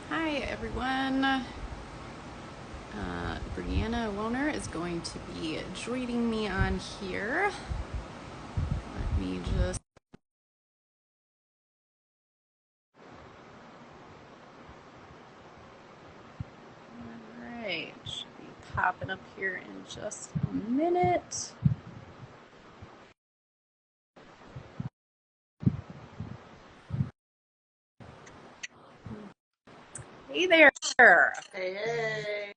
Hi everyone. Brianna Woner is going to be joining me on here. Let me just. Alright, should be popping up here in just a minute. Hey there. Hey.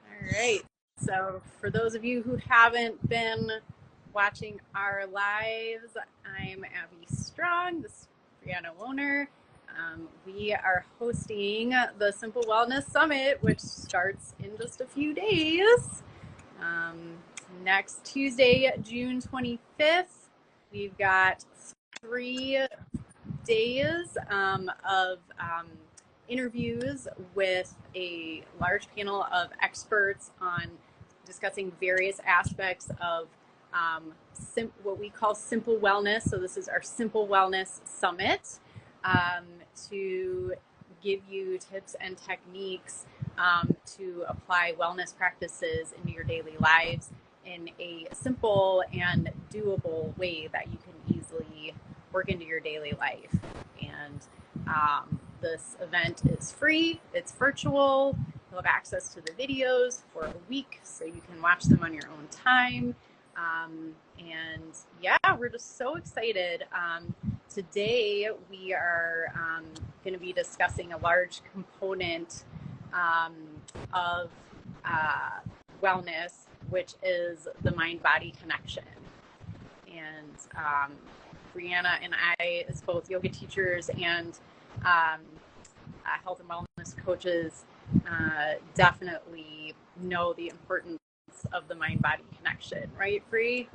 Alright, so for those of you who haven't been watching our lives, I'm Abby Strong. This is Brianna Woner. We are hosting the Simple Wellness Summit, which starts in just a few days. Next Tuesday, June 25th, we've got 3 days of interviews with a large panel of experts on discussing various aspects of what we call simple wellness. So this is our Simple Wellness Summit to give you tips and techniques to apply wellness practices into your daily lives in a simple and doable way that you can easily work into your daily life. And this event is free, it's virtual, you'll have access to the videos for a week so you can watch them on your own time. And yeah, we're just so excited. Today we are going to be discussing a large component of wellness, which is the mind-body connection. And Brianna and I, as both yoga teachers and health and wellness coaches, definitely know the importance of the mind-body connection, right, Bree?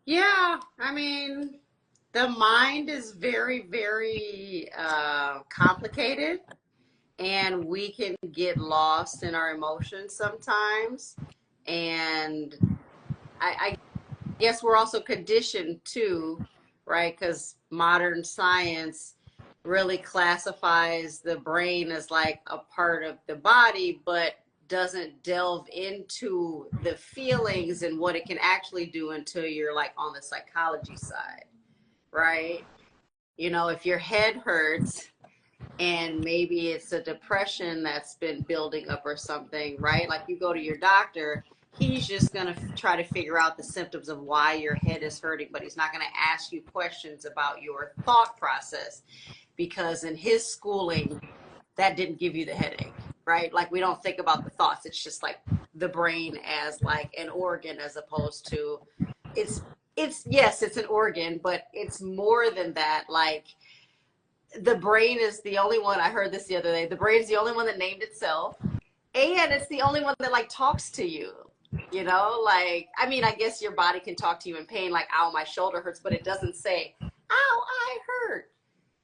Yeah, I mean, the mind is very, very complicated, and we can get lost in our emotions sometimes. And I guess we're also conditioned too, right? Because modern science really classifies the brain as like a part of the body, but doesn't delve into the feelings and what it can actually do until you're like on the psychology side, right? You know, if your head hurts and maybe it's a depression that's been building up or something, right? Like you go to your doctor, he's just going to try to figure out the symptoms of why your head is hurting, but he's not going to ask you questions about your thought process because in his schooling, that didn't give you the headache, right? Like we don't think about the thoughts. It's just like the brain as like an organ as opposed to it's yes, it's an organ, but it's more than that. Like the brain is the only one, I heard this the other day, the brain is the only one that named itself, and it's the only one that like talks to you. You know, like I mean, I guess your body can talk to you in pain, like ow, my shoulder hurts, but it doesn't say ow, I hurt.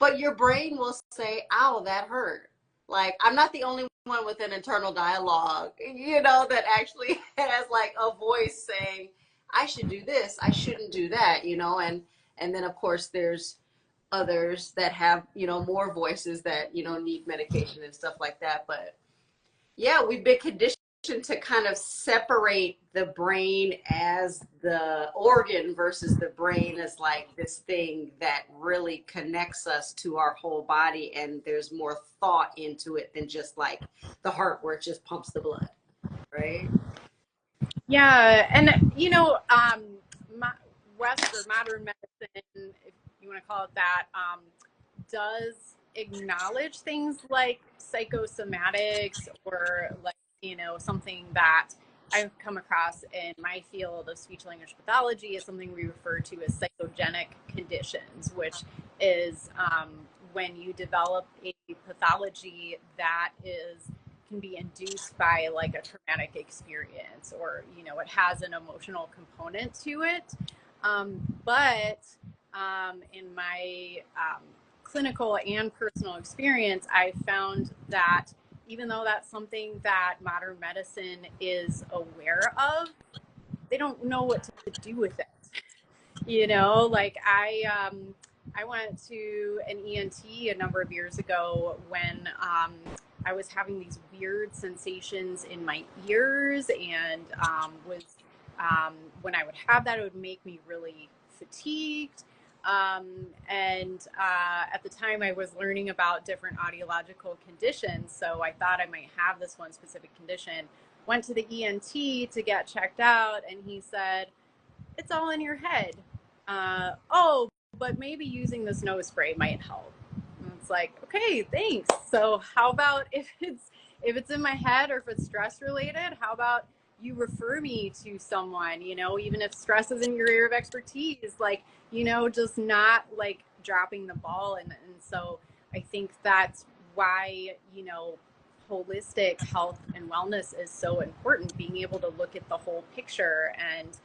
But your brain will say ow, that hurt. Like I'm not the only one with an internal dialogue, you know, that actually has like a voice saying I should do this, I shouldn't do that, you know. And then of course there's others that have, you know, more voices that, you know, need medication and stuff like that. But yeah, we've been conditioned to kind of separate the brain as the organ versus the brain as like this thing that really connects us to our whole body, and there's more thought into it than just like the heart where it just pumps the blood, right? Yeah, and you know, West or modern medicine, if you want to call it that, does acknowledge things like psychosomatics or like, you know, something that I've come across in my field of speech language pathology is something we refer to as psychogenic conditions, which is when you develop a pathology that is can be induced by like a traumatic experience, or you know, it has an emotional component to it. But in my clinical and personal experience, I found that even though that's something that modern medicine is aware of, they don't know what to do with it. You know, like I went to an ENT a number of years ago when I was having these weird sensations in my ears, and when I would have that, it would make me really fatigued. At the time, I was learning about different audiological conditions, so I thought I might have this one specific condition. Went to the ENT to get checked out, and he said, "It's all in your head." Oh, but maybe using this nose spray might help. And it's like, okay, thanks. So how about if it's in my head or if it's stress related, how about you refer me to someone, even if stress is in your area of expertise, like, just not like dropping the ball. And so I think that's why, holistic health and wellness is so important, being able to look at the whole picture. And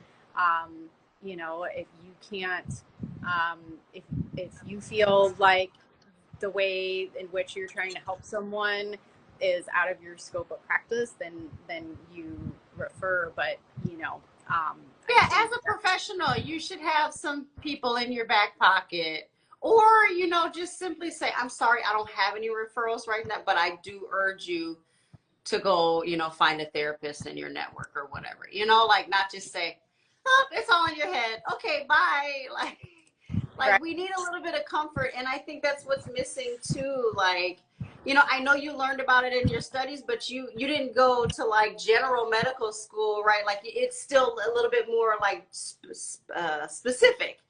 if you can't, if you feel like the way in which you're trying to help someone is out of your scope of practice, then you refer. But Yeah, as a professional, you should have some people in your back pocket, or just simply say, "I'm sorry, I don't have any referrals right now, but I do urge you to go, find a therapist in your network or whatever." Like, not just say, "Oh, it's all in your head. Okay, bye." Like right. we need a little bit of comfort, and I think that's what's missing too. Like, I know you learned about it in your studies, but you didn't go to like general medical school, right? Like, it's still a little bit more like specific,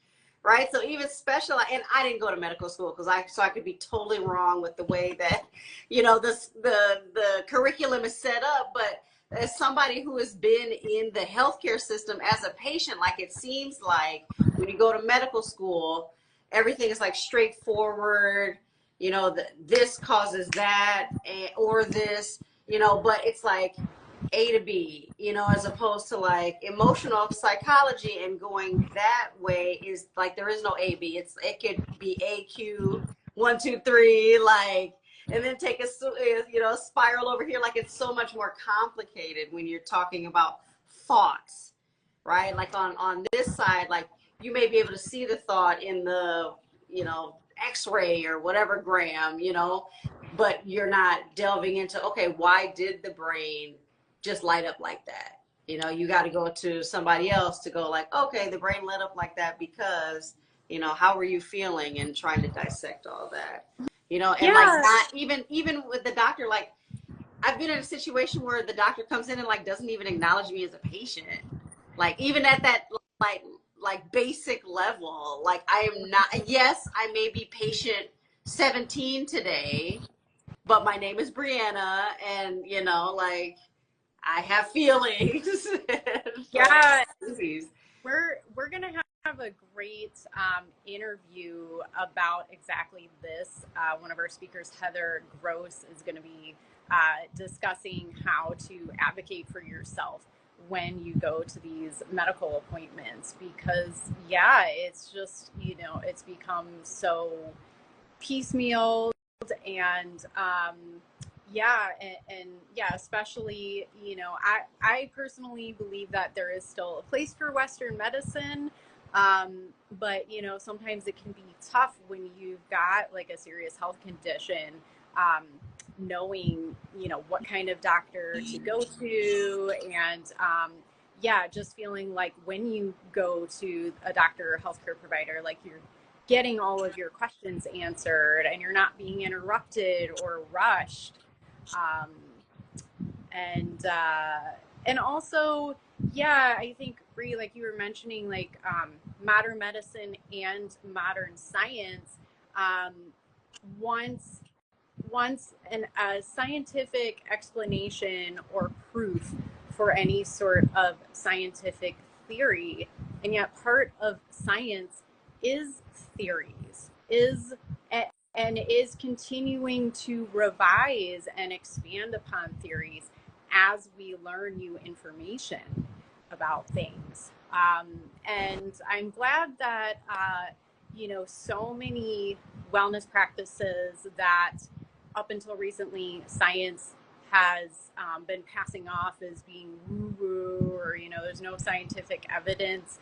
right? So even special, and I didn't go to medical school because I could be totally wrong with the way that the curriculum is set up. But as somebody who has been in the healthcare system as a patient, like, it seems like when you go to medical school, everything is like straightforward. This causes that, or this, but it's like A to B, as opposed to like emotional psychology, and going that way is like there is no A B. It could be AQ 1 2 3, like, and then take a spiral over here. Like, it's so much more complicated when you're talking about thoughts, right? Like on this side, like, you may be able to see the thought in the X-ray or whatever gram, but you're not delving into, okay, why did the brain just light up like that? You got to go to somebody else to go like, okay, the brain lit up like that because, how were you feeling, and trying to dissect all that, and like, Yeah. not even with the doctor. Like, I've been in a situation where the doctor comes in and like doesn't even acknowledge me as a patient. Like, even at that like basic level, like, I am not, yes, I may be patient 17 today, but my name is Brianna, and like, I have feelings. Like, Yeah. geez. We're gonna have a great interview about exactly this. One of our speakers, Heather Gross, is going to be discussing how to advocate for yourself when you go to these medical appointments, because it's just, it's become so piecemeal. And yeah, especially, I personally believe that there is still a place for Western medicine. But sometimes it can be tough when you've got like a serious health condition, knowing what kind of doctor to go to. And just feeling like when you go to a doctor or healthcare provider, like, you're getting all of your questions answered and you're not being interrupted or rushed. um, and also, I think, Bri, like you were mentioning, like, modern medicine and modern science, um, once a scientific explanation or proof for any sort of scientific theory, and yet part of science is theories, and is continuing to revise and expand upon theories as we learn new information about things. And I'm glad that so many wellness practices that up until recently science has been passing off as being woo woo, or there's no scientific evidence.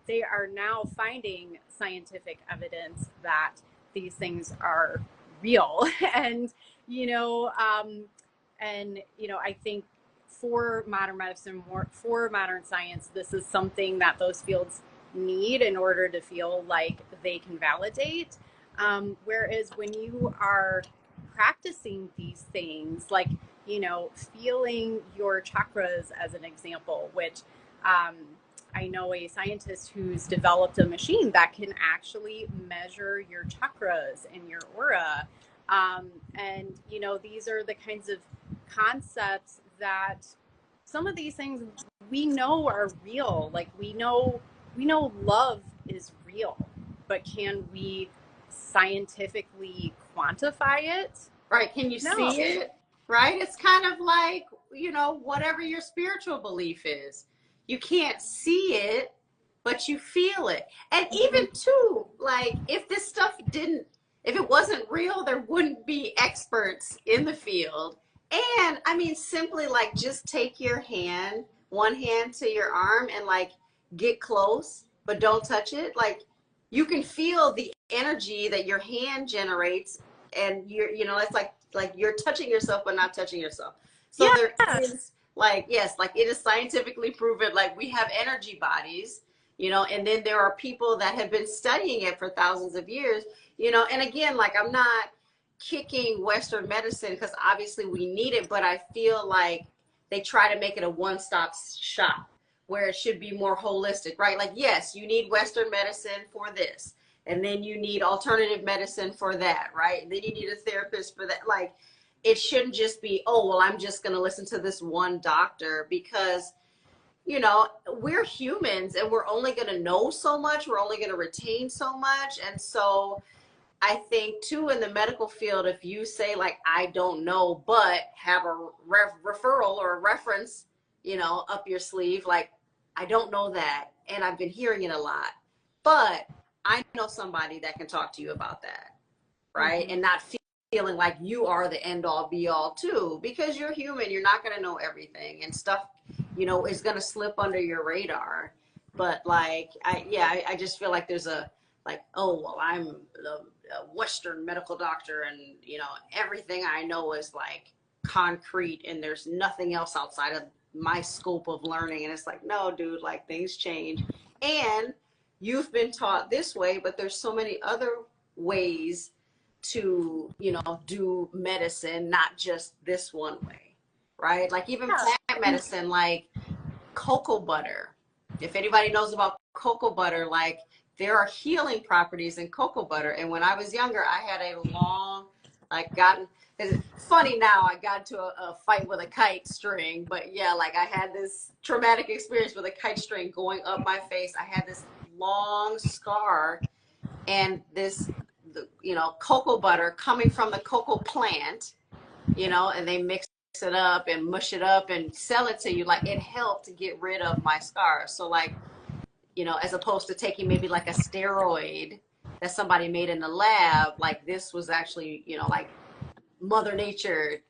they are now finding scientific evidence that these things are real. And, you know, I think for modern medicine, for modern science, this is something that those fields need in order to feel like they can validate. Whereas when you are practicing these things, like, feeling your chakras as an example, which um, I know a scientist who's developed a machine that can actually measure your chakras and your aura. And, these are the kinds of concepts that some of these things we know are real. Like we know love is real, but can we scientifically quantify it? Right. Can you No. see it? Right. It's kind of like, whatever your spiritual belief is. You can't see it, but you feel it. And even too, like if it wasn't real, there wouldn't be experts in the field. And I mean, simply like just take your hand, one hand to your arm and like get close, but don't touch it. Like you can feel the energy that your hand generates, and it's like you're touching yourself but not touching yourself. So Yeah. there is, like, yes, like it is scientifically proven, like we have energy bodies, and then there are people that have been studying it for thousands of years, and again, like I'm not kicking Western medicine because obviously we need it, but I feel like they try to make it a one-stop shop where it should be more holistic, right? Like, yes, you need Western medicine for this, and then you need alternative medicine for that, right? And then you need a therapist for that. Like, it shouldn't just be, oh, well, I'm just going to listen to this one doctor, because we're humans and we're only going to know so much, we're only going to retain so much. And so I think too, in the medical field, if you say like, I don't know, but have a referral or a reference, up your sleeve, like, I don't know that, and I've been hearing it a lot, but I know somebody that can talk to you about that, right? Mm-hmm. And not feeling like you are the end all be all too, because you're human, you're not going to know everything, and stuff, is going to slip under your radar. But like, I just feel like there's a, like, oh, well, I'm the Western medical doctor, and everything I know is like concrete, and there's nothing else outside of my scope of learning. And it's like, no, dude, like things change, and you've been taught this way, but there's so many other ways to do medicine, not just this one way, right? Like even plant medicine, like cocoa butter. If anybody knows about cocoa butter, like there are healing properties in cocoa butter. And when I was younger, I had a long, like, gotten, it's funny now, I got into a fight with a kite string, but yeah, like I had this traumatic experience with a kite string going up my face. I had this long scar, and this, cocoa butter coming from the cocoa plant, and they mix it up and mush it up and sell it to you. Like, it helped to get rid of my scars. So like, as opposed to taking maybe like a steroid that somebody made in the lab, like this was actually, like Mother Nature,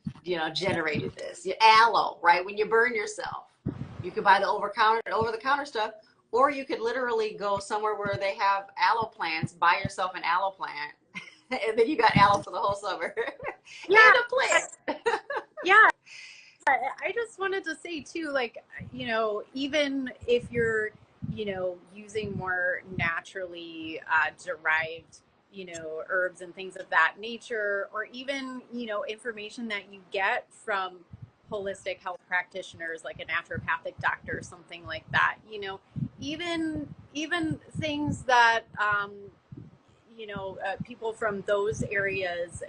generated this. Aloe, right? When you burn yourself, you could buy the over the counter stuff, or you could literally go somewhere where they have aloe plants, buy yourself an aloe plant, and then you got aloe for the whole summer. Yeah. And a plant. Yeah. I just wanted to say too, like, even if you're, using more naturally derived, herbs and things of that nature, or even, information that you get from holistic health practitioners, like a naturopathic doctor or something like that, even things that, people from those areas,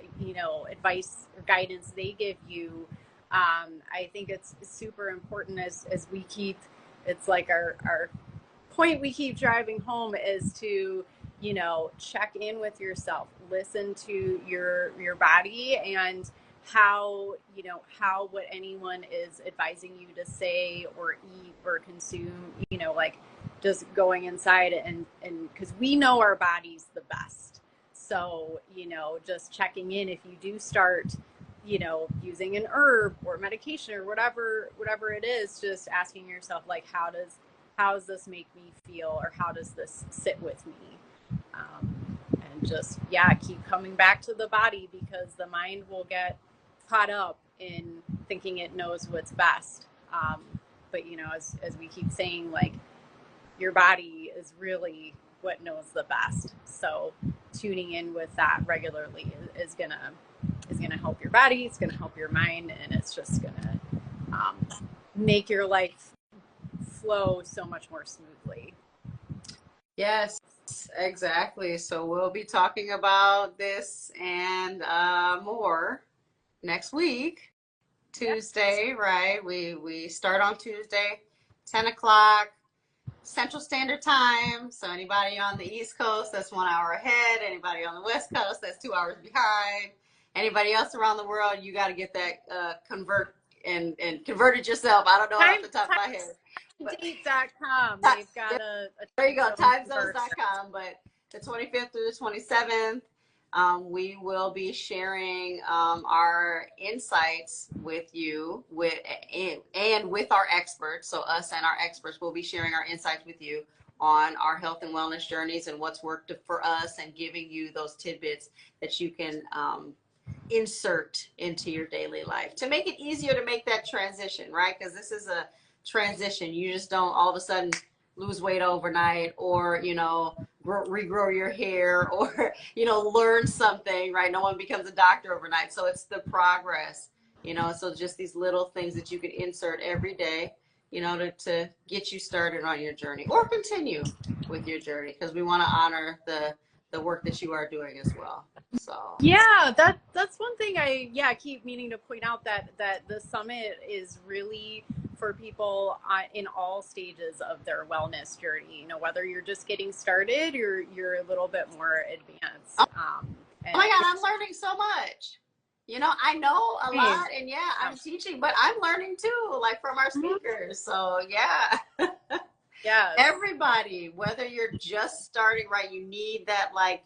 advice or guidance they give you, I think it's super important as we keep, it's like our point we keep driving home is to, check in with yourself, listen to your body, and how, how what anyone is advising you to say or eat or consume, like just going inside and because we know our bodies the best. So, just checking in if you do start, using an herb or medication or whatever it is, just asking yourself, like, how does this make me feel, or how does this sit with me? And just, yeah, keep coming back to the body, because the mind will get caught up in thinking it knows what's best. But, you know, as we keep saying, like, your body is really what knows the best. So tuning in with that regularly is gonna help your body. It's gonna help your mind, and it's just gonna make your life flow so much more smoothly. Yes, exactly. So we'll be talking about this and more next week, Yep. Tuesday, right? We start on Tuesday, 10 o'clock Central Standard Time. So anybody on the East Coast, that's 1 hour ahead. Anybody on the West Coast, that's 2 hours behind. Anybody else around the world, you got to get that convert it yourself. I don't know off the top of my head. Timedate.com. They've got a There you go, converter. timezones.com. But the 25th through the 27th, we will be sharing our insights with you and with our experts. So us and our experts will be sharing our insights with you on our health and wellness journeys and what's worked for us, and giving you those tidbits that you can insert into your daily life to make it easier to make that transition, right? Because this is a transition. You just don't all of a sudden lose weight overnight, or, you know, regrow your hair, or, you know, learn something, right? No one becomes a doctor overnight. So it's the progress, you know, so just these little things that you can insert every day, you know, to get you started on your journey, or continue with your journey, because we want to honor the work that you are doing as well. So Yeah, that's one thing I keep meaning to point out, that the summit is really for people in all stages of their wellness journey. You know, whether you're just getting started, or you're a little bit more advanced. oh my God, I'm learning so much. You know, I know a lot, and yeah, I'm teaching, but I'm learning too, like from our speakers. So yeah. Yeah. Everybody, whether you're just starting, right, you need that like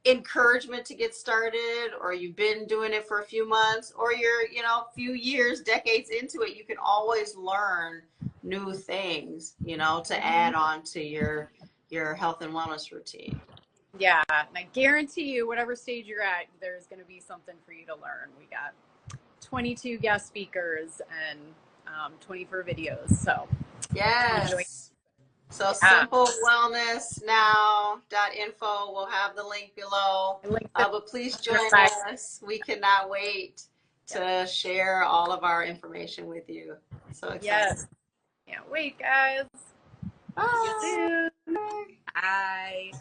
encouragement to get started, or you've been doing it for a few months, or you're, you know, a few years, decades into it, you can always learn new things, you know, to add on to your health and wellness routine. Yeah, and I guarantee you, whatever stage you're at, there's going to be something for you to learn. We got 22 guest speakers and 24 videos, so enjoy. Yes. So Yeah. simplewellnessnow.info. We'll have the link below. But please join us. We cannot wait to share all of our information with you. So excited. Yes. Can't wait, guys. Bye. See you soon. Bye.